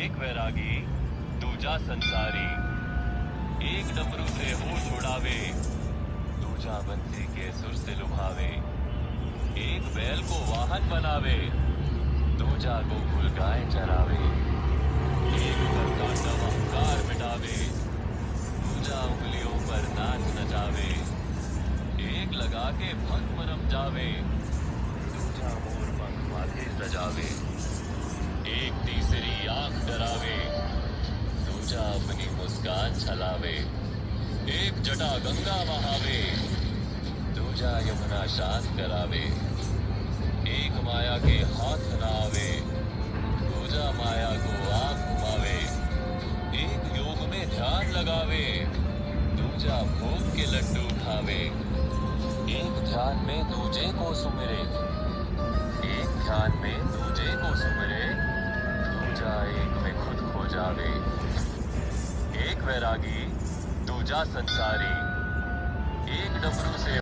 एक वैरागी दूजा संसारी, एक डमरू से होश उड़ावे, दूजा बंसी के सुर से लुभावे, एक बैल को वाहन बनावे, दूजा गोकुल गाय चरावे, एक करता नव अहंकार मिटावे, दूजा उंगलियों पर नाच नचावे, एक लगा के भस्म रम जावे, दूजा मोर पंख माथे सजावे, एक तीसरी आंख डरावे, दूजा अपनी मुस्कान छलावे, एक जटा गंगा बहावे, दूजा यमुना शांत करावे, एक माया के हाथ नावे, दूजा माया को आंख घुमावे, एक योग में ध्यान लगावे, दूजा भोग के लड्डू खावे, एक ध्यान में दूजे को सुमिरे, एक ध्यान में दूजे को सुमिरे, दूजा एक में खुद खो जावे, एक वैरागी दूजा संसारी, एक डमरू से